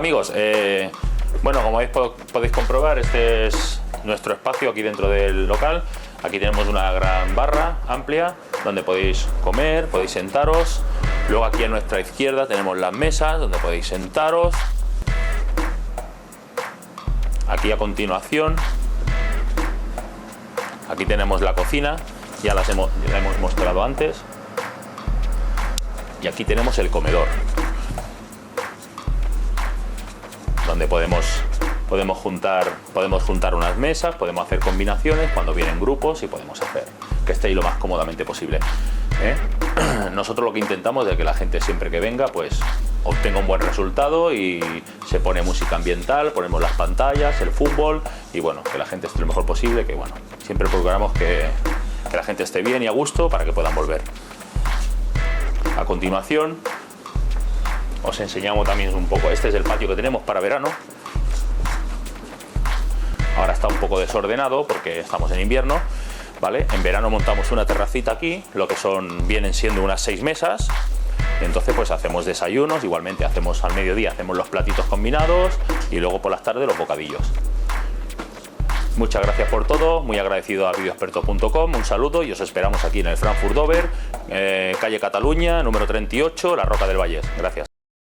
amigos, bueno, como podéis comprobar, este es nuestro espacio aquí dentro del local. Aquí tenemos una gran barra amplia donde podéis comer, podéis sentaros. Luego aquí a nuestra izquierda tenemos las mesas donde podéis sentaros. Aquí a continuación, aquí tenemos la cocina, ya la hemos mostrado antes. Y aquí tenemos el comedor, donde podemos juntar unas mesas, podemos hacer combinaciones cuando vienen grupos y podemos hacer que estéis lo más cómodamente posible. Nosotros lo que intentamos es que la gente siempre que venga pues obtenga un buen resultado, y se pone música ambiental, ponemos las pantallas, el fútbol, y bueno, que la gente esté lo mejor posible, que bueno, siempre procuramos que la gente esté bien y a gusto para que puedan volver. A continuación os enseñamos también un poco, este es el patio que tenemos para verano. Ahora está un poco desordenado porque estamos en invierno, ¿vale? En verano montamos una terracita aquí, lo que vienen siendo unas 6 mesas. Entonces pues hacemos desayunos, igualmente hacemos al mediodía, hacemos los platitos combinados y luego por las tardes los bocadillos. Muchas gracias por todo, muy agradecido a videoexperto.com, un saludo y os esperamos aquí en el Frankfurt Dover, calle Cataluña, número 38, La Roca del Vallès. Gracias.